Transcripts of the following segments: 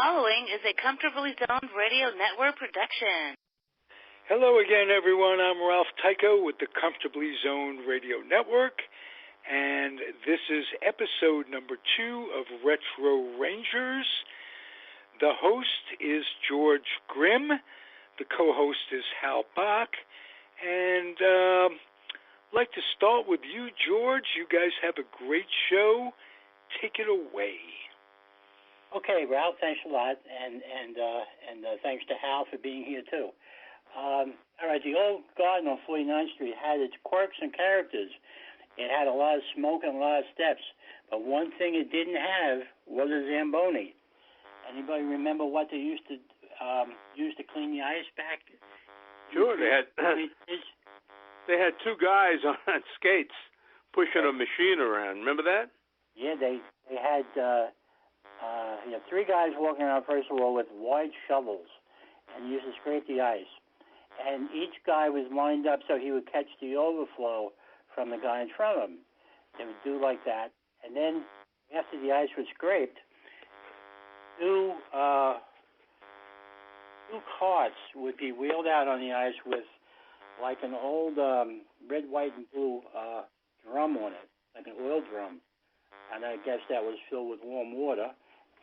following is a Comfortably Zoned Radio Network production. Hello again, everyone. I'm Ralph Tycho with the Comfortably Zoned Radio Network, and this is episode number 2 of Retro Rangers. The host is George Grimm. The co-host is Hal Bock. And I'd like to start with you, George. You guys have a great show. Take it away. Okay, Ralph, thanks a lot, and thanks to Hal for being here, too. All right, the old garden on 49th Street had its quirks and characters. It had a lot of smoke and a lot of steps, but one thing it didn't have was a Zamboni. Anybody remember what they used to use to clean the ice back? Sure, they had two guys on skates pushing a machine around. Remember that? Yeah, they had 3 guys walking around, first of all, with wide shovels, and used to scrape the ice. And each guy was lined up so he would catch the overflow from the guy in front of him. They would do like that. And then, after the ice was scraped, two carts would be wheeled out on the ice with like an old red, white, and blue drum on it, like an oil drum. And I guess that was filled with warm water.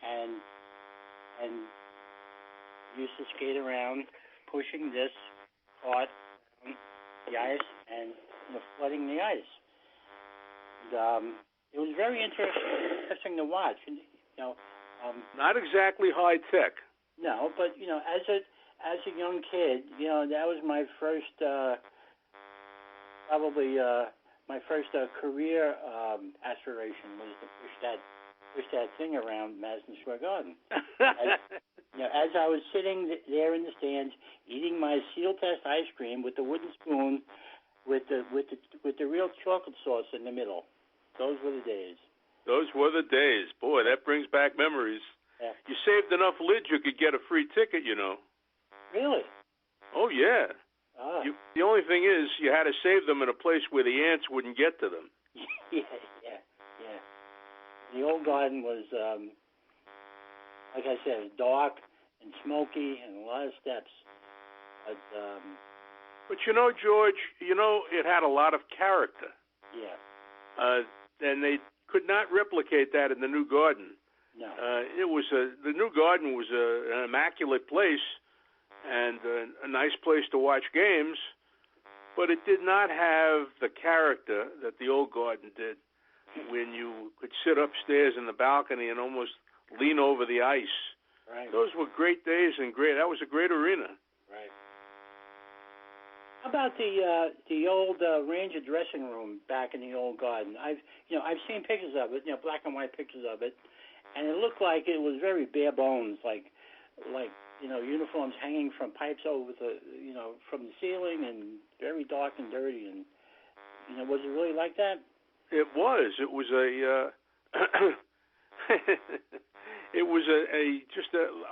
And used to skate around pushing this cart on the ice and flooding the ice. And, it was very interesting to watch. Not exactly high tech. No, but as a young kid, that was my first my first career aspiration was to push that thing around Madison Square Garden. As I was sitting there in the stands eating my seal test ice cream with the wooden spoon with the real chocolate sauce in the middle. Those were the days. Those were the days. Boy, that brings back memories. Yeah. You saved enough lids you could get a free ticket, Really? Oh, yeah. Ah. The only thing is you had to save them in a place where the ants wouldn't get to them. Yeah. The old garden was, like I said, dark and smoky and a lot of steps. But George, it had a lot of character. Yeah. And they could not replicate that in the new garden. No. The new garden was an immaculate place and a nice place to watch games, but it did not have the character that the old garden did, when you could sit upstairs in the balcony and almost lean over the ice. Right. Those were great days that was a great arena. Right. How about the old Ranger dressing room back in the old garden? I've seen pictures of it, black and white pictures of it, and it looked like it was very bare bones, like uniforms hanging from pipes over from the ceiling, and very dark and dirty. And was it really like that? It was. It was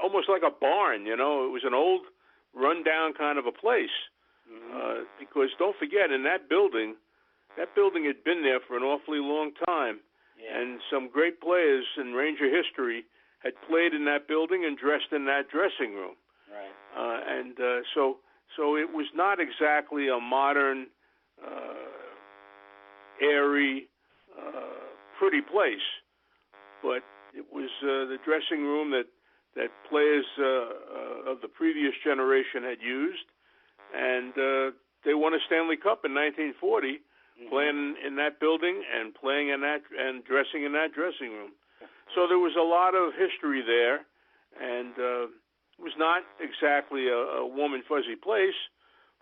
almost like a barn. It was an old, run-down kind of a place. Mm-hmm. Because don't forget, in that building had been there for an awfully long time, yeah. And some great players in Ranger history had played in that building and dressed in that dressing room. Right. So it was not exactly a modern, airy, pretty place, but it was the dressing room that players of the previous generation had used, and they won a Stanley Cup in 1940, mm-hmm. playing in that building and playing in that and dressing in that dressing room. So there was a lot of history there, and it was not exactly a warm and fuzzy place,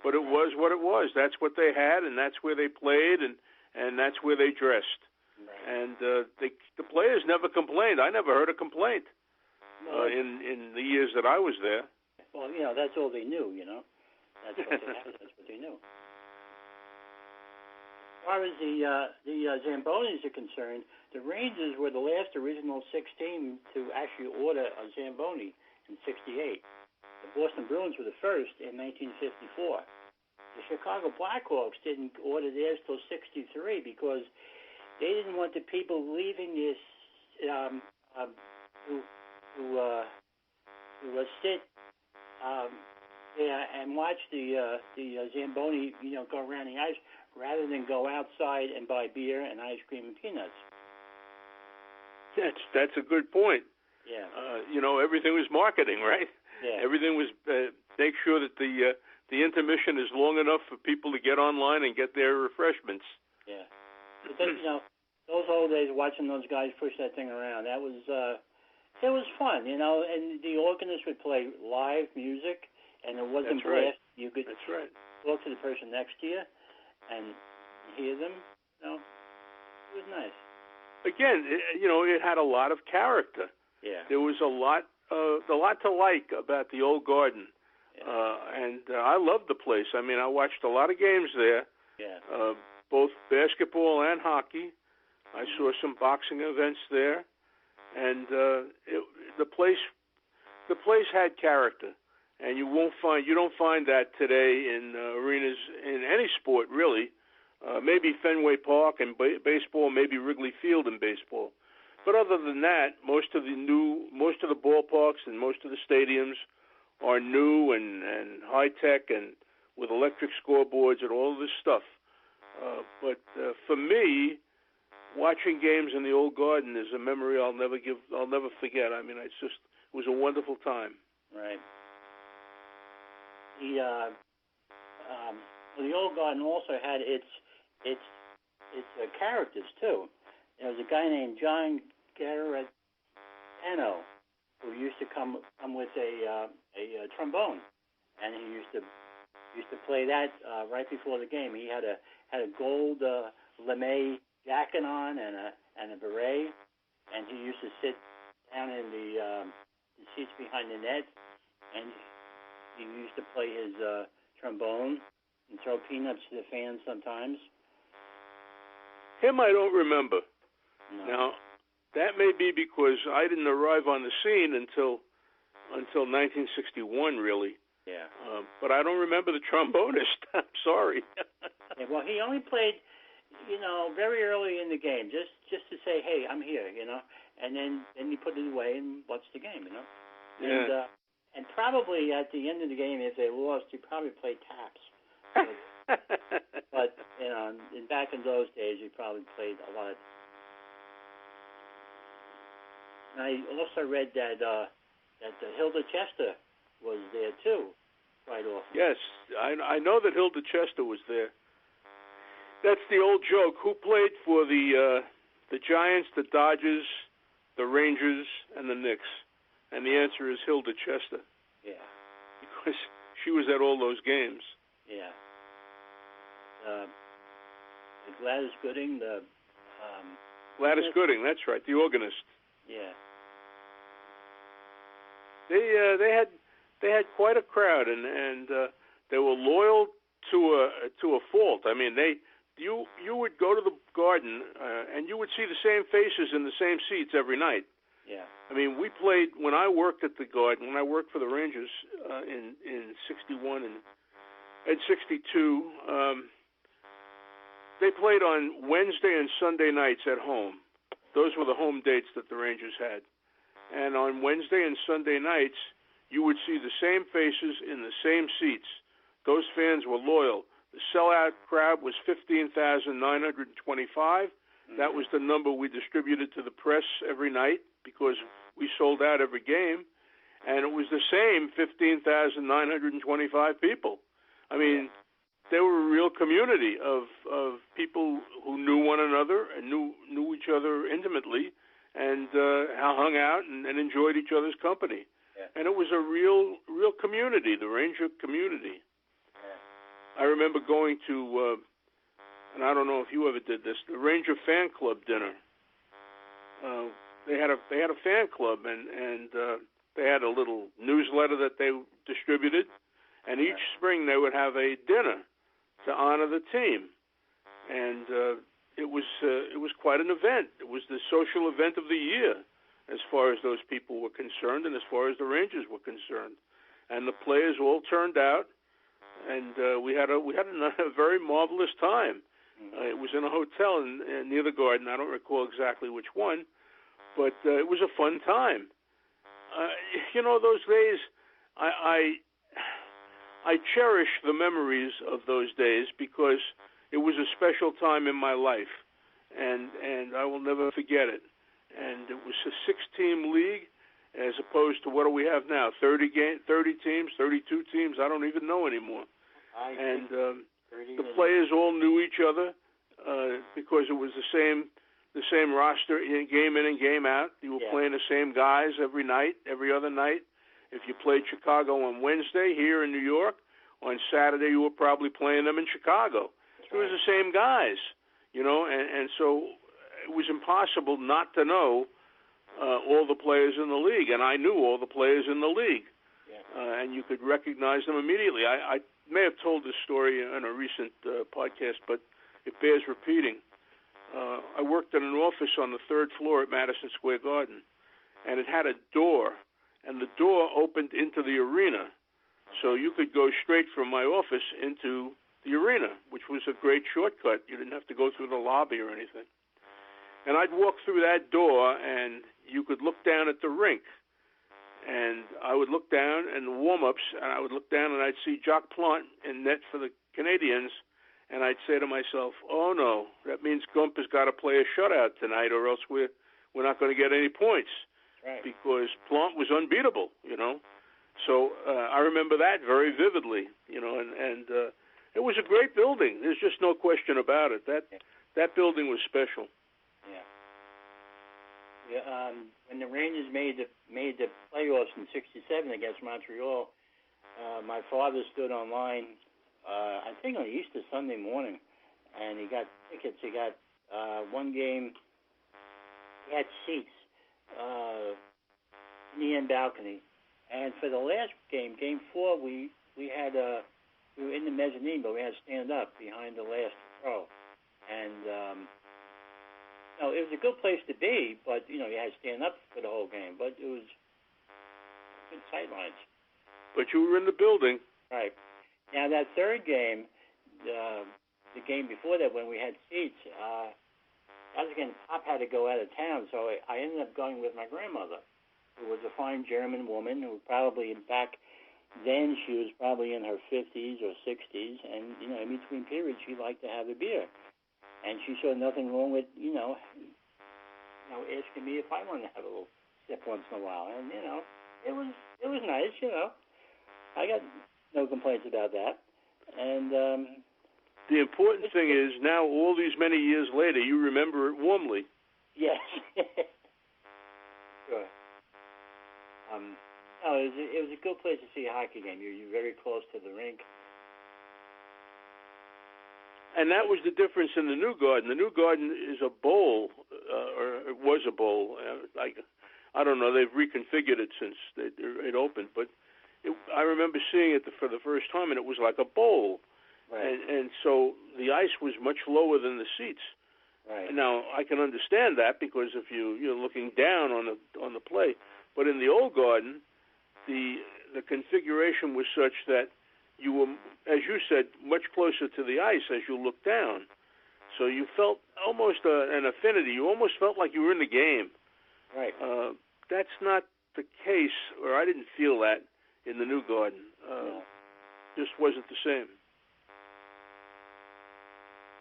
but it was what it was. That's what they had, and that's where they played, and that's where they dressed. Right. And the players never complained. I never heard a complaint in the years that I was there. Well, that's all they knew, That's what they had. That's what they knew. As far as the Zambonis are concerned, the Rangers were the last original 6 team to actually order a Zamboni in '68. The Boston Bruins were the first in 1954. The Chicago Blackhawks didn't order theirs till '63 because they didn't want the people leaving this to sit and watch the Zamboni, go around the ice, rather than go outside and buy beer and ice cream and peanuts. That's a good point. Yeah. Everything was marketing, right? Yeah. Everything was make sure that the intermission is long enough for people to get online and get their refreshments. Yeah. But then, those old days, watching those guys push that thing around, it was fun, and the organist would play live music, and it wasn't blast. You could talk to the person next to you and hear them. It was nice. Again, it had a lot of character. Yeah. There was a lot to like about the old Garden. Yeah. And I loved the place. I mean, I watched a lot of games there. Yeah. Both basketball and hockey. I saw some boxing events there, and the place had character, and you don't find that today in arenas in any sport really. Maybe Fenway Park and baseball, maybe Wrigley Field in baseball, but other than that, most of the ballparks and most of the stadiums are new and high tech and with electric scoreboards and all of this stuff. But for me, watching games in the old Garden is a memory I'll never forget. I mean, it was a wonderful time. Right. The old Garden also had its characters too. There was a guy named John Garantano who used to come with a trombone, and he used to play that right before the game. He had a gold lame jacket on and a beret, and he used to sit down in the seats behind the net, and he used to play his trombone and throw peanuts to the fans sometimes. Him I don't remember. No. Now, that may be because I didn't arrive on the scene until 1961, really. Yeah. But I don't remember the trombonist. I'm sorry. Yeah, well, he only played, very early in the game, just to say, hey, I'm here, and then he put it away and watched the game, Yeah. And probably at the end of the game, if they lost, he probably played taps. But back in those days, he probably played a lot. And I also read that Hilda Chester was there too, quite often. Yes, I know that Hilda Chester was there. That's the old joke. Who played for the Giants, the Dodgers, the Rangers, and the Knicks? And the answer is Hilda Chester. Yeah. Because she was at all those games. Yeah. The Gladys Gooding, Gladys Gooding, that's right, the organist. Yeah. They had quite a crowd, and they were loyal to a fault. I mean, you would go to the Garden and you would see the same faces in the same seats every night. Yeah. I mean, we played when I worked at the Garden. When I worked for the Rangers in '61 and 62, they played on Wednesday and Sunday nights at home. Those were the home dates that the Rangers had. And on Wednesday and Sunday nights, you would see the same faces in the same seats. Those fans were loyal. The sellout crowd was 15,925. That was the number we distributed to the press every night because we sold out every game. And it was the same 15,925 people. I mean, they were a real community of people who knew one another and knew each other intimately and hung out and enjoyed each other's company. Yeah. And it was a real community, the Ranger community. Yeah. I remember going to, and I don't know if you ever did this, the Ranger fan club dinner. They had a fan club, and they had a little newsletter that they distributed, and each spring they would have a dinner to honor the team, and it was quite an event. It was the social event of the year, as far as those people were concerned, and as far as the Rangers were concerned. And the players all turned out, and we had a very marvelous time. It was in a hotel near the Garden. I don't recall exactly which one, but it was a fun time. Those days, I cherish the memories of those days because it was a special time in my life, and I will never forget it. And it was a 6-team league as opposed to what do we have now, 30 teams, 32 teams, I don't even know anymore. And the players all knew each other because it was the same roster game in and game out. You were playing the same guys every night, every other night. If you played Chicago on Wednesday here in New York, on Saturday you were probably playing them in Chicago. It was the same guys, and so it was impossible not to know all the players in the league, and I knew all the players in the league, and you could recognize them immediately. I may have told this story in a recent podcast, but it bears repeating. I worked in an office on the 3rd floor at Madison Square Garden, and it had a door, and the door opened into the arena, so you could go straight from my office into the arena, which was a great shortcut. You didn't have to go through the lobby or anything. And I'd walk through that door, and you could look down at the rink. And I would look down in the warm-ups, and I would look down, and I'd see Jacques Plante in net for the Canadiens, and I'd say to myself, oh, no, that means Gump has got to play a shutout tonight, or else we're not going to get any points. Right. Because Plante was unbeatable, So I remember that very vividly, and it was a great building. There's just no question about it. That building was special. Yeah. When the Rangers made the playoffs in '67 against Montreal, my father stood online, I think on Easter Sunday morning, and he got tickets. He got one game. He had seats in the end balcony, and for the last game, Game 4, we were in the mezzanine, but we had to stand up behind the last row, and it was a good place to be, but you had to stand up for the whole game. But it was good sightlines. But you were in the building, right? Now that third game, the game before that, when we had seats, that was again, Pop had to go out of town, so I ended up going with my grandmother, who was a fine German woman who probably back then she was probably in her 50s or 60s, and in between periods she liked to have a beer. And she saw nothing wrong with, asking me if I wanted to have a little sip once in a while. And, it was nice, I got no complaints about that. And the important thing is now, all these many years later, you remember it warmly. Yes. Sure. It was a good place to see a hockey game. You're very close to the rink. And that was the difference in the New Garden. The New Garden is a bowl, or it was a bowl. I don't know. They've reconfigured it since it opened, but I remember seeing it for the first time, and it was like a bowl. Right. And so the ice was much lower than the seats. Right. Now I can understand that because if you're looking down on the play, but in the old Garden, the configuration was such that you were, as you said, much closer to the ice as you looked down. So you felt almost an affinity. You almost felt like you were in the game. Right. That's not the case, or I didn't feel that in the New Garden. Just wasn't the same.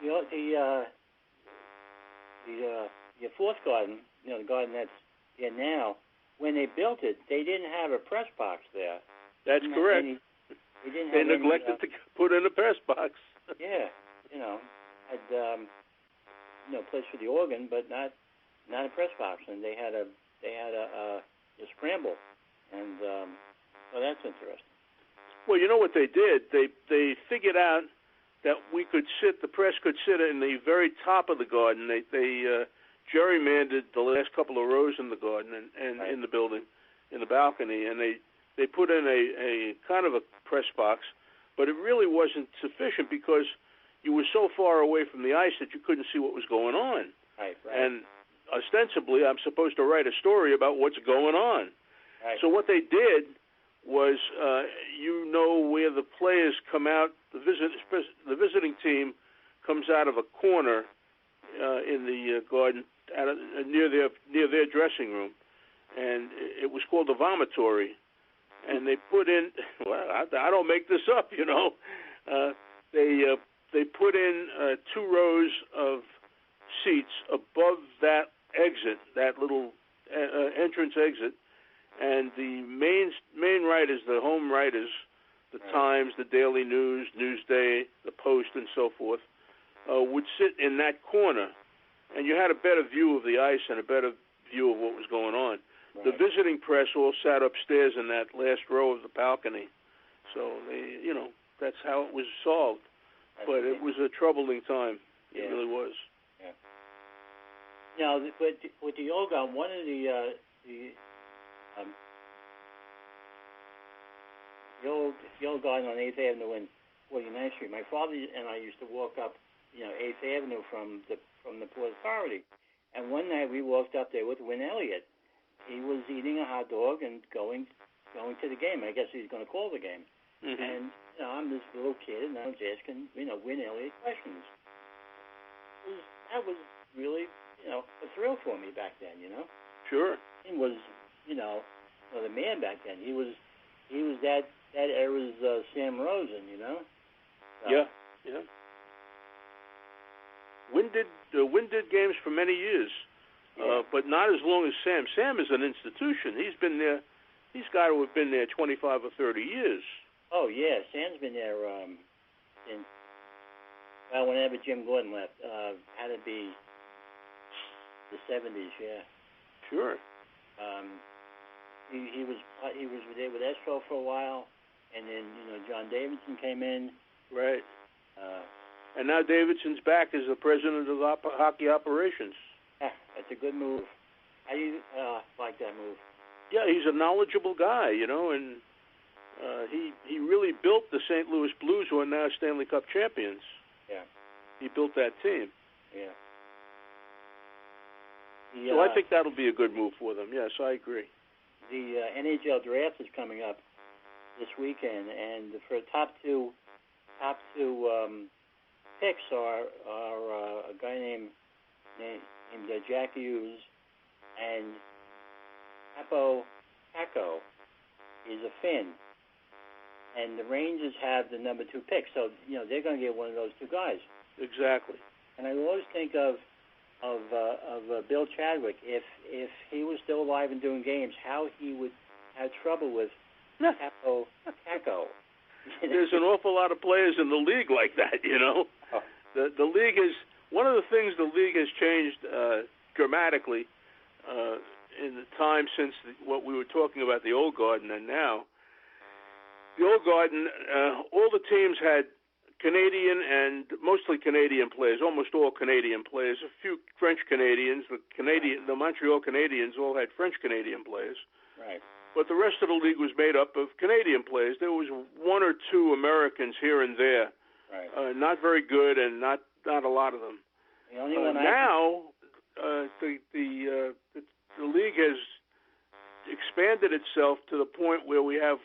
The fourth Garden, the Garden that's there now, when they built it, they didn't have a press box there. That's correct. They neglected to put in a press box. Yeah, had place for the organ, but not a press box, and they had a scramble, and so that's interesting. Well, you know what they did? They figured out that the press could sit in the very top of the Garden. They gerrymandered the last couple of rows in the Garden and right. in the building, in the balcony, and they put in a kind of a press box, but it really wasn't sufficient because you were so far away from the ice that you couldn't see what was going on. Right. And ostensibly, I'm supposed to write a story about what's going on. Right. So what they did was, where the players come out, the visiting team comes out of a corner in the Garden near their dressing room. and it was called the vomitory. And they put in, well, I don't make this up, you know. They put in 2 rows of seats above that exit, that little entrance exit, and the main writers, the home writers, the Times, the Daily News, Newsday, the Post, and so forth, would sit in that corner, and you had a better view of the ice and a better view of what was going on. Right. The visiting press all sat upstairs in that last row of the balcony, so they, you know, that's how it was solved. But it was a troubling time. It really was. Yeah. Now, with the old gun, one of the old garden on 8th Avenue and 49th Street. My father and I used to walk up, 8th Avenue from the Port Authority. And one night we walked up there with Win Elliott. He was eating a hot dog and going to the game. I guess he was going to call the game. Mm-hmm. And I'm this little kid, and I was asking, Win Elliott questions. That was really, a thrill for me back then, Sure. He was, the man back then. He was that era's Sam Rosen, So. Yeah. Win did games for many years, but not as long as Sam. Sam is an institution. He's been there. He's got to have been there 25 or 30 years. Oh yeah, Sam's been there whenever Jim Gordon left. Had to be the 70s. Yeah. Sure. He was there with Estro for a while, and then John Davidson came in. Right. And now Davidson's back as the president of hockey operations. Yeah, that's a good move. How do you like that move? Yeah, he's a knowledgeable guy, and he really built the St. Louis Blues, who are now Stanley Cup champions. Yeah. He built that team. Yeah. So I think that'll be a good move for them. Yes, I agree. The NHL draft is coming up this weekend, and for top two picks are a guy named Jack Hughes and Capo Paco is a Finn, and the Rangers have the number 2 pick, so they're going to get one of those 2 guys. Exactly. And I always think of Bill Chadwick, if he was still alive and doing games, how he would have trouble with Capo Paco. There's an awful lot of players in the league like that, Oh. The league is one of the things the league has changed dramatically in the time since what we were talking about, the old garden, and now. The old garden, all the teams had Canadian and mostly Canadian players, almost all Canadian players, a few French Canadians. The Montreal Canadiens all had French Canadian players. Right. But the rest of the league was made up of Canadian players. There was 1 or 2 Americans here and there. Right. Not very good, and not a lot of them. The only one now, the league has expanded itself to the point where we have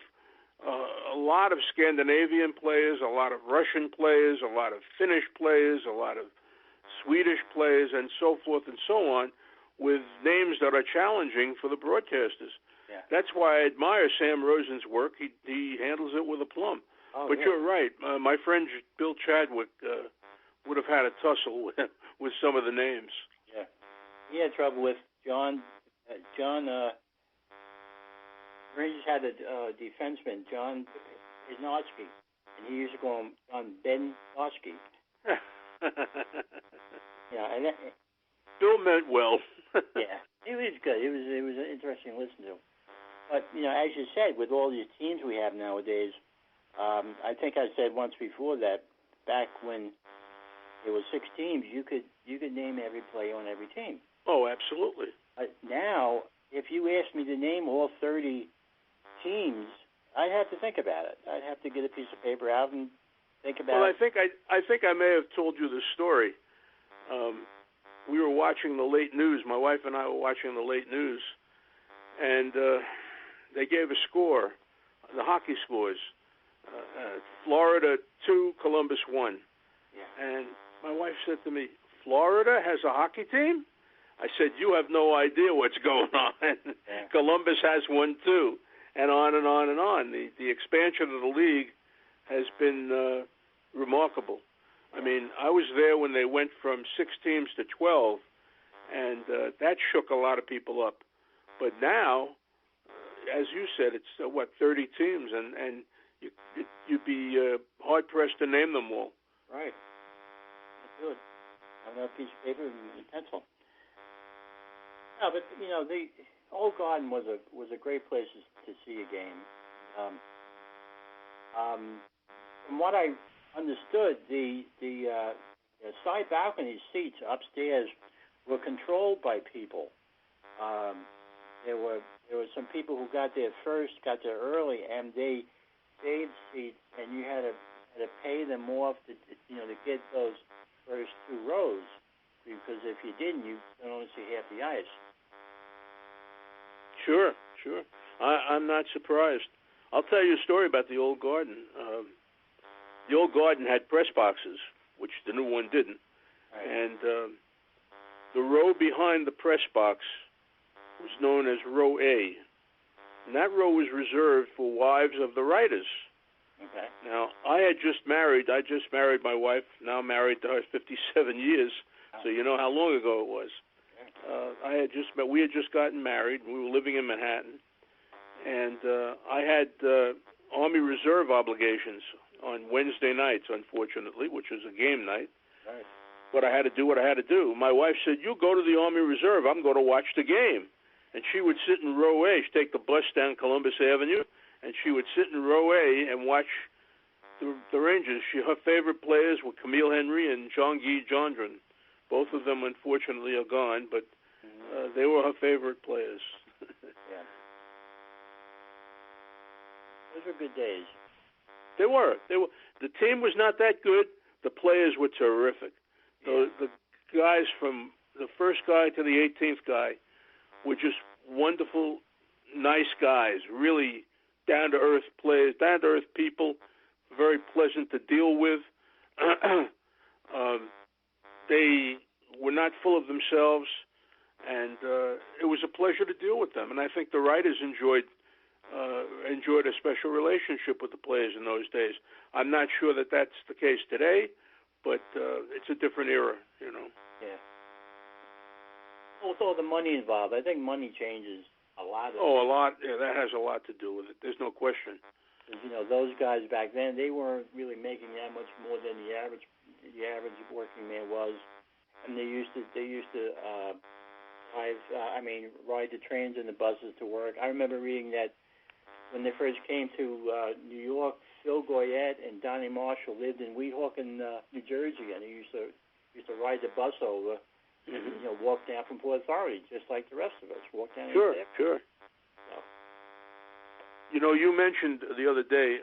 a lot of Scandinavian players, a lot of Russian players, a lot of Finnish players, a lot of Swedish players, and so forth and so on, with names that are challenging for the broadcasters. Yeah. That's why I admire Sam Rosen's work. He handles it with aplomb. Oh, but you're right. My friend Bill Chadwick would have had a tussle with some of the names. Yeah. He had trouble with John. Rangers had a defenseman, John Isnowski, and he used to call him John Ben Noski. Yeah, and Bill meant well. Yeah, he was good. It was interesting to listen to. But as you said, with all these teams we have nowadays, I think I said once before that back when there were 6 teams, you could name every player on every team. Oh, absolutely. Now, if you asked me to name all 30 teams, I'd have to think about it. I'd have to get a piece of paper out and think about it. Well, I think I may have told you this story. We were watching the late news. My wife and I were watching the late news, and they gave a score, the hockey scores. Florida 2, Columbus 1. Yeah. And my wife said to me, Florida has a hockey team? I said, you have no idea what's going on. Yeah. Columbus has one too, and on and on and on. The expansion of the league has been remarkable. I mean, I was there when they went from 6 teams to 12, and that shook a lot of people up. But now, as you said, it's 30 teams, and you'd be hard pressed to name them all. Right. That's good. I have a piece of paper and pencil. No, but the Old Garden was a great place to see a game. From what I understood, the side balcony seats upstairs were controlled by people. There were some people who got there early, and they saved seats, and you had to pay them off to get those first 2 rows, because if you didn't, you could only see half the ice. Sure. I'm not surprised. I'll tell you a story about the Old Garden. The Old Garden had press boxes, which the new one didn't. Right. And the row behind the press box was known as row A. And that row was reserved for wives of the writers. Okay. Now, I just married my wife, now married to her 57 years, so you know how long ago it was. We had just gotten married. We were living in Manhattan, and I had Army Reserve obligations on Wednesday nights, unfortunately, which was a game night. Right. But I had to do what I had to do. My wife said, "You go to the Army Reserve. I'm going to watch the game." And she would sit in row A. She'd take the bus down Columbus Avenue, and she would sit in row A and watch the Rangers. Her favorite players were Camille Henry and Jean-Guy Gendron. Both of them, unfortunately, are gone, but they were her favorite players. Yeah. Those were good days. They were. The team was not that good. The players were terrific. Yeah. The guys from the first guy to the 18th guy were just wonderful, nice guys, really down-to-earth players, down-to-earth people, very pleasant to deal with. They were not full of themselves, and it was a pleasure to deal with them. And I think the writers enjoyed a special relationship with the players in those days. I'm not sure that that's the case today, but it's a different era, Yeah. With all the money involved, I think money changes a lot. A lot. Yeah, that has a lot to do with it. There's no question. Those guys back then, they weren't really making that much more than the average working man was, and they used to ride the trains and the buses to work. I remember reading that when they first came to New York, Phil Goyette and Donnie Marshall lived in Weehawken, New Jersey, and they used to ride the bus over. Mm-hmm. Walk down from Port Authority, just like the rest of us. Walk down. Sure. So. You mentioned the other day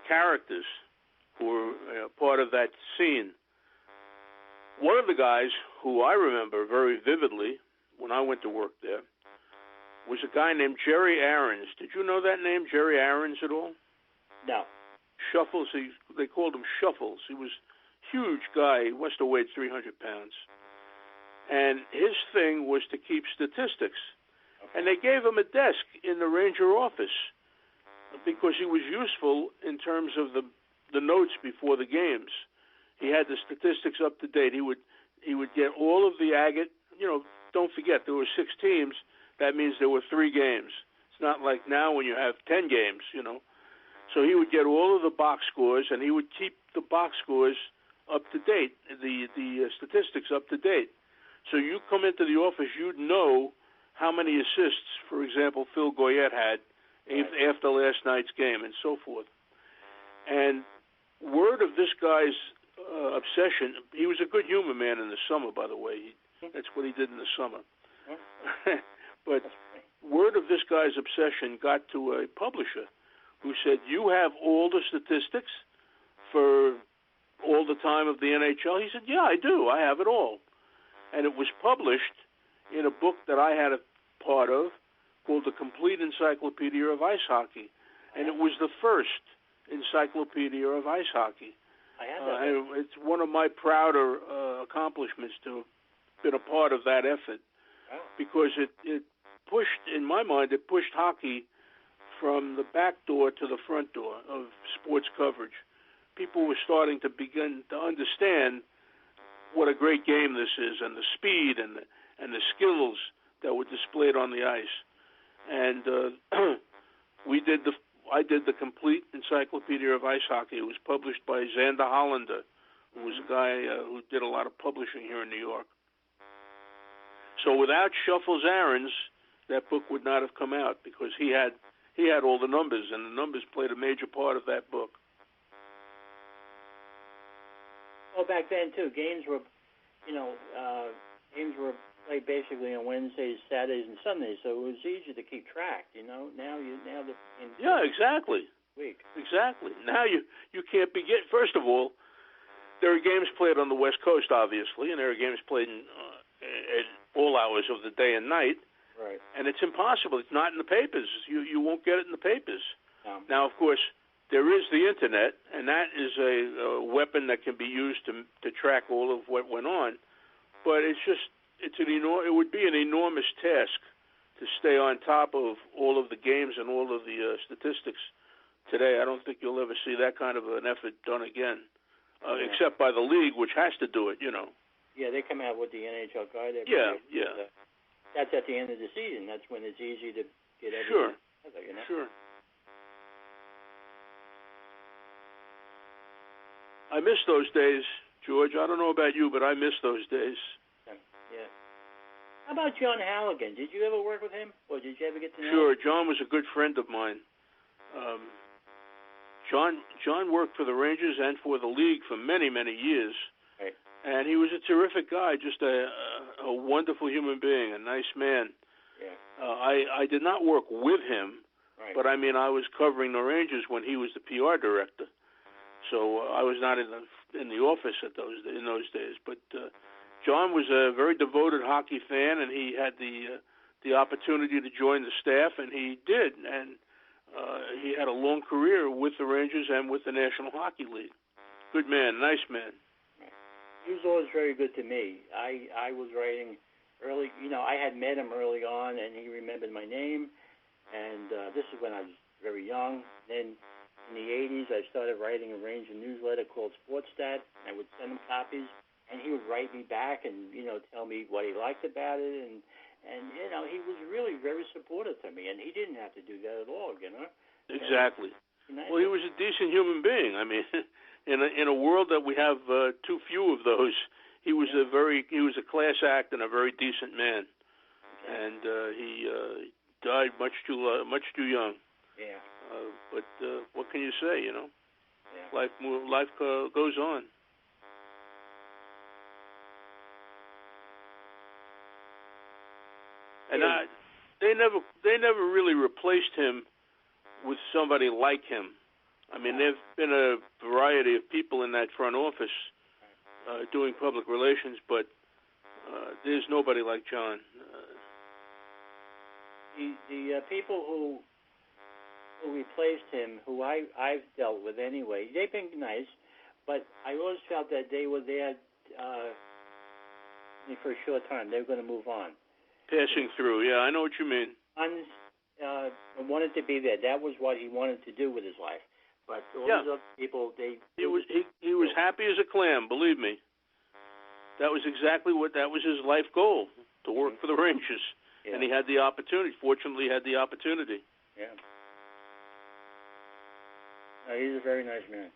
characters who were part of that scene. One of the guys who I remember very vividly when I went to work there was a guy named Jerry Aarons. Did you know that name, Jerry Aarons, at all? No. Shuffles. They called him Shuffles. He was a huge guy. He must have weighed 300 pounds. And his thing was to keep statistics. Okay. And they gave him a desk in the Ranger office because he was useful in terms of the notes before the games. He had the statistics up to date. He would get all of the agate. Don't forget, there were 6 teams. That means there were 3 games. It's not like now when you have 10 games, So he would get all of the box scores, and he would keep the box scores up to date, the statistics up to date. So you come into the office, you'd know how many assists, for example, Phil Goyette had after last night's game, and so forth. And word of this guy's obsession, he was a good humor man in the summer, by the way. That's what he did in the summer. But word of this guy's obsession got to a publisher who said, "You have all the statistics for all the time of the NHL?" He said, "Yeah, I do. I have it all." And it was published in a book that I had a part of called The Complete Encyclopedia of Ice Hockey. And it was the first encyclopedia of ice hockey. I had that. And it's one of my prouder accomplishments to been a part of that effort because it pushed, in my mind, it pushed hockey from the back door to the front door of sports coverage. People were starting to begin to understand what a great game this is, and the speed and the skills that were displayed on the ice. And I did the complete encyclopedia of ice hockey. It was published by Xander Hollander, who was a guy who did a lot of publishing here in New York. So without Shuffles Aarons, that book would not have come out because he had all the numbers, and the numbers played a major part of that book. Well, back then too, games were played basically on Wednesdays, Saturdays, and Sundays, so it was easy to keep track. Exactly. Week. Exactly. Now you can't begin. First of all, there are games played on the West Coast, obviously, and there are games played at all hours of the day and night. Right. And it's impossible. It's not in the papers. You won't get it in the papers. No. Now, of course, there is the Internet, and that is a weapon that can be used to track all of what went on. But it would be an enormous task to stay on top of all of the games and all of the statistics today. I don't think you'll ever see that kind of an effort done again, except by the league, which has to do it, Yeah, they come out with the NHL guide every year. Yeah. That's at the end of the season. That's when it's easy to get everything Sure. together, Sure. I miss those days, George. I don't know about you, but I miss those days. Yeah. How about John Halligan? Did you ever work with him, or did you ever get to know Sure. him? John was a good friend of mine. John worked for the Rangers and for the league for many, many years. Right. And he was a terrific guy, just a wonderful human being, a nice man. Yeah. I did not work with him, Right. but I was covering the Rangers when he was the PR director. So I was not in the office in those days. But John was a very devoted hockey fan, and he had the opportunity to join the staff, and he did. And he had a long career with the Rangers and with the National Hockey League. Good man, nice man. He was always very good to me. I was writing early. I had met him early on, and he remembered my name. And this is when I was very young. Then in the 80s, I started writing a Ranger newsletter called Sportstat. I would send him copies, and he would write me back and tell me what he liked about it, and he was really very supportive to me, and he didn't have to do that at all, Exactly. Nice. Well, he was a decent human being. In a world that we have too few of those, he was a class act and a very decent man, and he died much too young. Yeah. But what can you say? Yeah. Life goes on. And they never really replaced him with somebody like him. There've been a variety of people in that front office doing public relations, but there's nobody like John. The people who replaced him, who I've dealt with anyway, they've been nice, but I always felt that they were there for a short time. They were going to move on. Passing through, yeah, I know what you mean. Wanted to be there. That was what he wanted to do with his life. But all these other people, he was happy as a clam. Believe me, that was exactly that was his life goal, to work for the Rangers, and he had the opportunity. Fortunately, he had the opportunity. Yeah. He's a very nice man,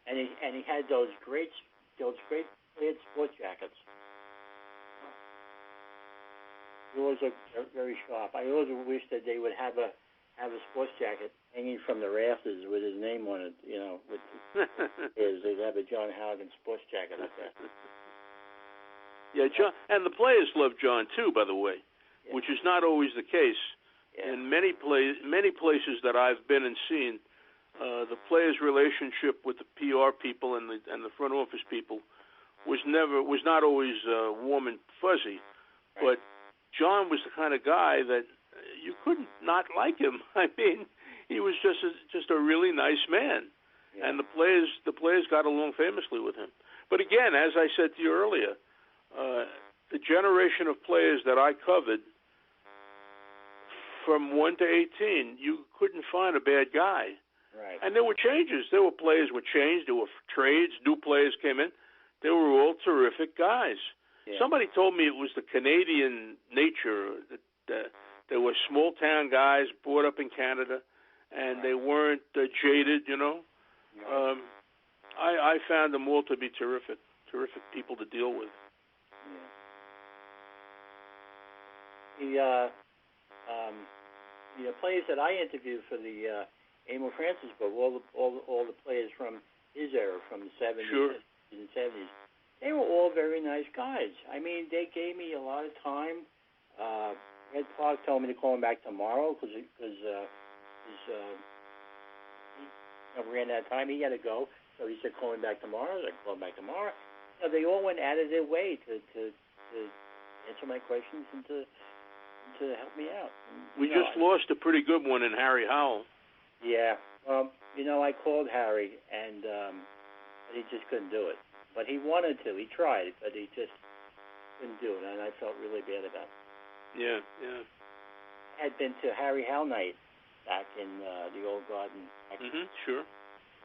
and he had those great plaid sports jackets. He always looked very sharp. I always wish that they would have a sports jacket hanging from the rafters with his name on it. They'd have a John Halligan sports jacket up there. Yeah, John, and the players love John too, by the way, which is not always the case. Yeah. In many places that I've been and seen, the players' relationship with the PR people and the front office people was not always warm and fuzzy, but John was the kind of guy that you couldn't not like him. He was just a really nice man, and the players got along famously with him. But again, as I said to you earlier, the generation of players that I covered, from 1 to 18, you couldn't find a bad guy. Right. And there were changes. There were players were changed. There were trades. New players came in. They were all terrific guys. Yeah. Somebody told me it was the Canadian nature that there were small-town guys brought up in Canada, and they weren't jaded, you know. Right. I found them all to be terrific people to deal with. Yeah. The players that I interviewed for the Emil Francis book, all the players from his era, from the 70s Sure. and 70s, they were all very nice guys. I mean, they gave me a lot of time. Ed Clark told me to call him back tomorrow because he ran out of time. He had to go, so he said, call him back tomorrow. I call him back tomorrow. So they all went out of their way to answer my questions and to help me out. And, We just lost a pretty good one in Harry Howell. Yeah. I called Harry, and he just couldn't do it. But he wanted to. He tried, but he just couldn't do it, and I felt really bad about it. Yeah. I had been to Harry Howell night back in the old garden. Sure.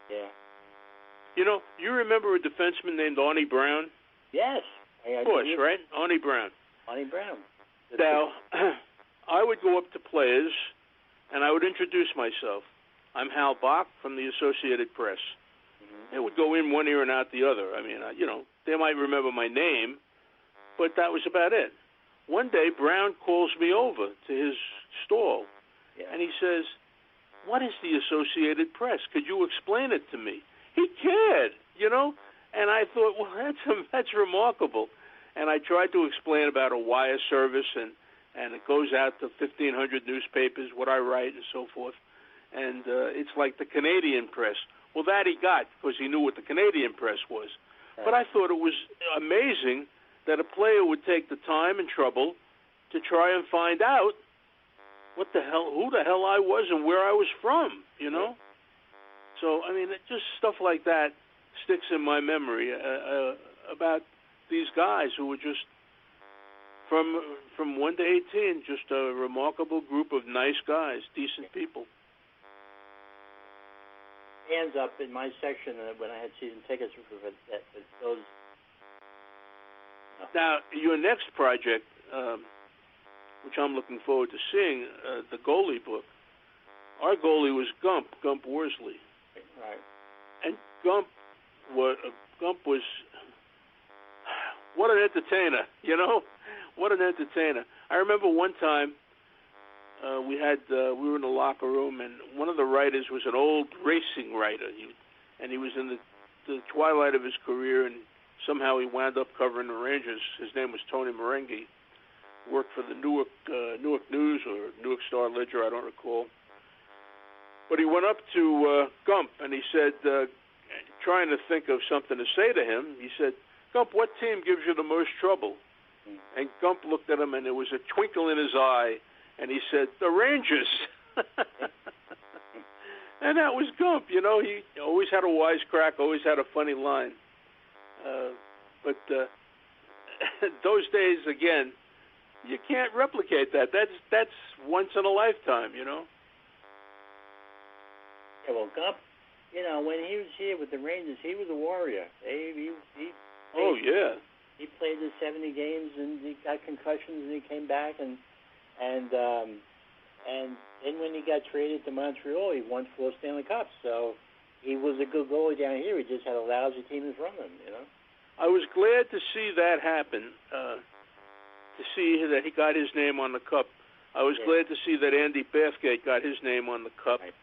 Yeah. You remember a defenseman named Arnie Brown? Yes. Of course, right? Arnie Brown. Arnie Brown. Now, I would go up to players, and I would introduce myself. I'm Hal Bock from the Associated Press. They would go in one ear and out the other. I mean, they might remember my name, but that was about it. One day, Brown calls me over to his stall, and he says, "What is the Associated Press? Could you explain it to me?" He cared, and I thought, well, that's remarkable. And I tried to explain about a wire service, and it goes out to 1,500 newspapers, what I write and so forth. And it's like the Canadian press. Well, that he got because he knew what the Canadian press was. Right. But I thought it was amazing that a player would take the time and trouble to try and find out who the hell I was and where I was from, So, I mean, just stuff like that sticks in my memory about these guys who were just, from 1 to 18, just a remarkable group of nice guys, decent people. Hands up in my section when I had season tickets for those. Now, your next project, which I'm looking forward to seeing, the goalie book. Our goalie was Gump Worsley. Right. And Gump was what an entertainer, What an entertainer. I remember one time we were in the locker room, and one of the writers was an old racing writer, and he was in the twilight of his career, and somehow he wound up covering the Rangers. His name was Tony Marenghi. Worked for the Newark News or Newark Star Ledger, I don't recall. But he went up to Gump, and he said, trying to think of something to say to him, he said, "Gump, what team gives you the most trouble?" And Gump looked at him, and there was a twinkle in his eye, and he said, "The Rangers." And that was Gump, He always had a wisecrack, always had a funny line. But those days, again, you can't replicate that. That's once in a lifetime, Yeah, well, Gump, when he was here with the Rangers, he was a warrior. He He played the 70 games, and he got concussions, and he came back, and then when he got traded to Montreal, he won 4 Stanley Cups. So he was a good goalie down here. He just had a lousy team in front of him, I was glad to see that happen, to see that he got his name on the cup. I was glad to see that Andy Bathgate got his name on the cup. Right.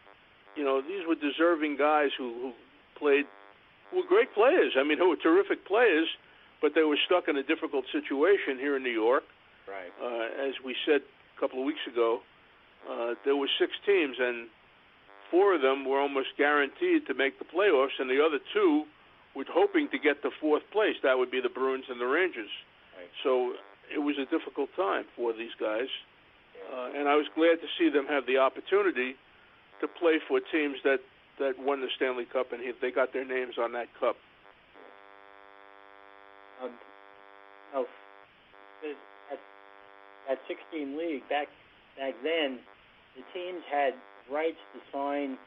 These were deserving guys who were great players. I mean, who were terrific players, but they were stuck in a difficult situation here in New York. Right. As we said a couple of weeks ago, there were 6 teams, and 4 of them were almost guaranteed to make the playoffs, and the other 2 were hoping to get to 4th place. That would be the Bruins and the Rangers. Right. So it was a difficult time for these guys, and I was glad to see them have the opportunity to play for teams that won the Stanley Cup, and they got their names on that cup. At 16 league back then, the teams had rights to sign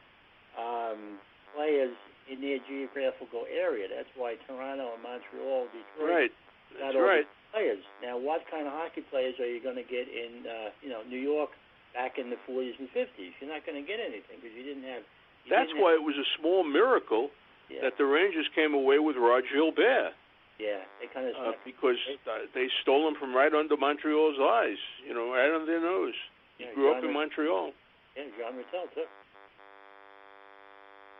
players in their geographical area. That's why Toronto and Montreal, Detroit, got all the players. Now, what kind of hockey players are you going to get in New York back in the 40s and 50s? You're not going to get anything because you didn't have. That's why it was a small miracle that the Rangers came away with Rod Gilbert. Yeah, they kind of because they stole him from right under Montreal's eyes, right under their nose. He grew up in Montreal. Yeah, Jean Rattel, too.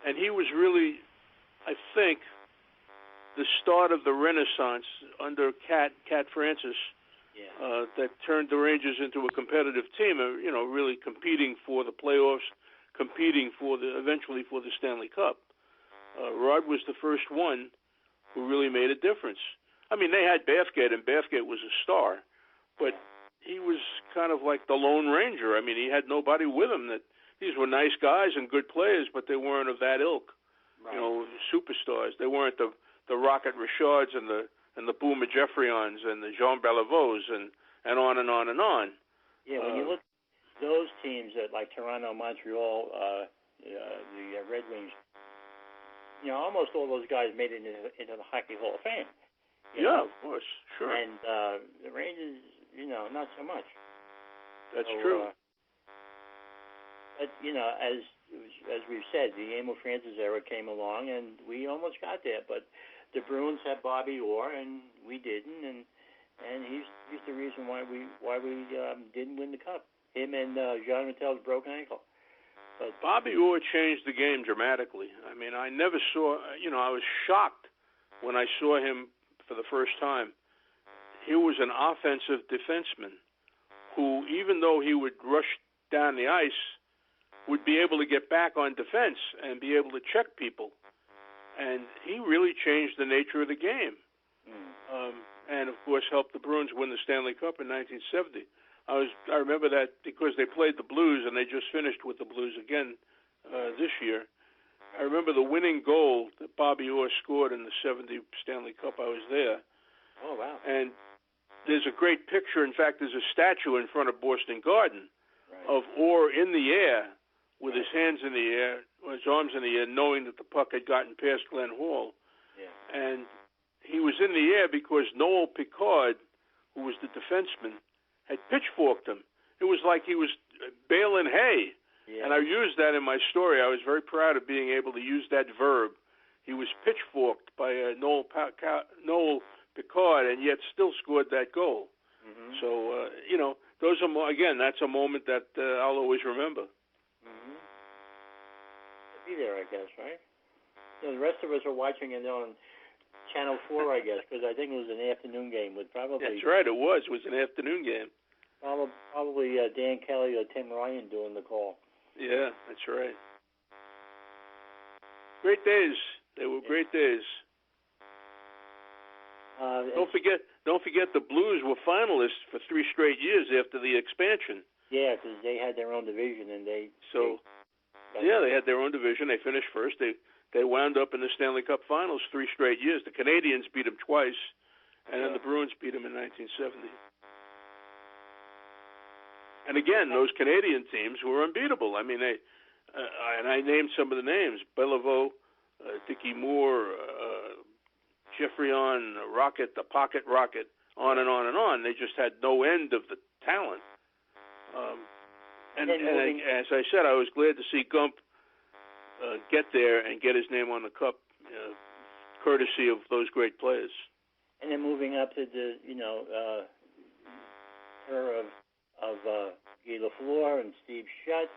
And he was really, I think, the start of the Renaissance under Cat Francis that turned the Rangers into a competitive team, really competing for the playoffs, competing eventually for the Stanley Cup. Rod was the first one who really made a difference. I mean, they had Bathgate, and Bathgate was a star, but he was kind of like the Lone Ranger. I mean, he had nobody with him. These were nice guys and good players, but they weren't of that ilk. Right. Superstars. They weren't the Rocket Richards and the Boomer Jeffrions and the Jean Beliveaus and on and on and on. Yeah, when you look at those teams like Toronto, Montreal, the Red Wings, almost all those guys made it into the Hockey Hall of Fame. Yeah, of course, sure. And the Rangers, not so much. That's true. But as we've said, the Emil Francis era came along, and we almost got there. But the Bruins had Bobby Orr, and we didn't, and he's the reason why we didn't win the cup. Him and Jean Rattel's broken ankle. But Bobby Orr changed the game dramatically. I mean, I never saw. I was shocked when I saw him for the first time. He was an offensive defenseman who, even though he would rush down the ice, would be able to get back on defense and be able to check people. And he really changed the nature of the game. And, of course, helped the Bruins win the Stanley Cup in 1970. I remember that because they played the Blues, and they just finished with the Blues again this year. I remember the winning goal that Bobby Orr scored in the 70 Stanley Cup. I was there. Oh, wow. And there's a great picture. In fact, there's a statue in front of Boston Garden of Orr in the air with his hands in the air, his arms in the air, knowing that the puck had gotten past Glenn Hall. Yeah. And he was in the air because Noel Picard, who was the defenseman, had pitchforked him. It was like he was baling hay. Yeah. And I used that in my story. I was very proud of being able to use that verb. He was pitchforked by Noel Picard, and yet still scored that goal. Mm-hmm. So, those are that's a moment that I'll always remember. Mm-hmm. I'll be there, I guess, right? The rest of us are watching it on Channel 4, I guess, because I think it was an afternoon game with probably... That's right, it was. It was an afternoon game. Probably Dan Kelly or Tim Ryan doing the call. Yeah, that's right. Great days. They were great days. Don't forget the Blues were finalists for 3 straight years after the expansion. Yeah, because they had their own division, and they had their own division. They finished first. They wound up in the Stanley Cup Finals 3 straight years. The Canadians beat them twice, and then the Bruins beat them in 1970. And again, those Canadian teams were unbeatable. I mean, and I named some of the names: Beliveau, Dickie Moore, Jeffrion, Rocket, the Pocket Rocket, on and on and on. They just had no end of the talent. And as I said, I was glad to see Gump get there and get his name on the cup, courtesy of those great players. And then moving up to the, era of Guy Lafleur and Steve Shutt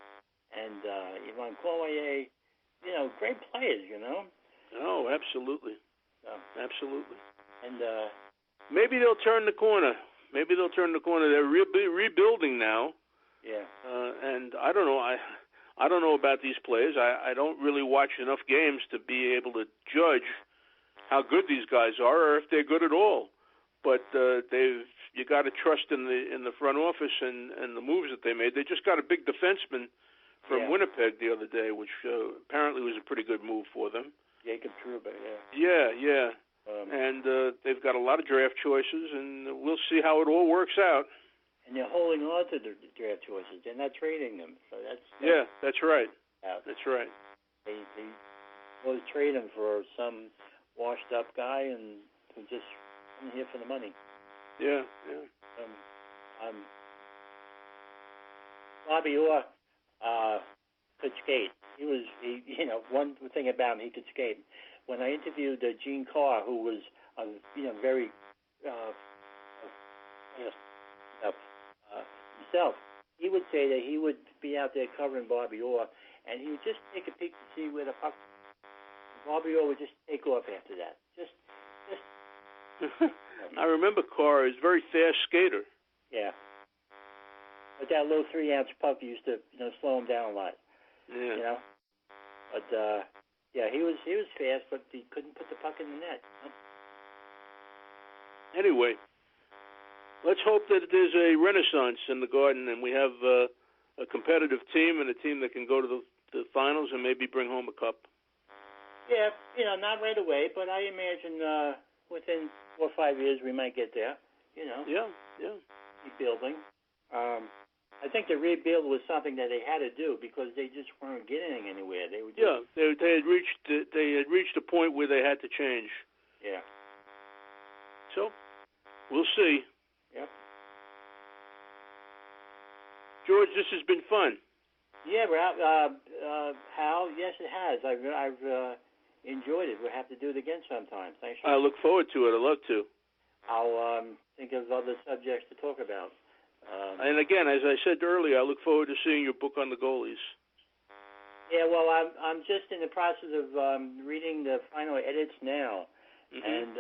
and Yvonne Cournoyer, great players, Oh, absolutely. Absolutely. And maybe they'll turn the corner. They're rebuilding now. Yeah. And I don't know. I don't know about these players. I don't really watch enough games to be able to judge how good these guys are or if they're good at all. But you got to trust in the front office and the moves that they made. They just got a big defenseman from Winnipeg the other day, which apparently was a pretty good move for them. Jacob Trouba, Yeah. And they've got a lot of draft choices, and we'll see how it all works out. And they're holding on to the draft choices. They're not trading them. So that's right. That's right. They always trade them for some washed-up guy and who just in here for the money. Yeah. Bobby Orr could skate. One thing about him, he could skate. When I interviewed Gene Carr, who was very himself, he would say that he would be out there covering Bobby Orr, and he would just take a peek to see where the puck. Bobby Orr would just take off after that. Just. I remember Carr. He's a very fast skater. Yeah. But that little 3-ounce puck used to, slow him down a lot. Yeah. But he was fast, but he couldn't put the puck in the net. Anyway, let's hope that there's a renaissance in the Garden, and we have a competitive team and a team that can go to the finals and maybe bring home a cup. Yeah, not right away, but I imagine within 4 or 5 years we might get there. Yeah. Keep building. I think the rebuild was something that they had to do because they just weren't getting anywhere. They had reached a point where they had to change. Yeah. So, we'll see. Yep. George, this has been fun. Yeah, Hal. Yes, it has. I've enjoyed it. We'll have to do it again sometime. Thanks. I look forward to it. I'd love to. I'll think of other subjects to talk about. And again, as I said earlier, I look forward to seeing your book on the goalies. Yeah, well, I'm just in the process of reading the final edits now, and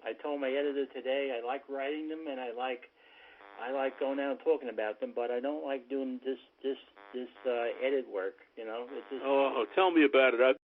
I told my editor today I like writing them and I like going out and talking about them, but I don't like doing this edit work. It's just, tell me about it.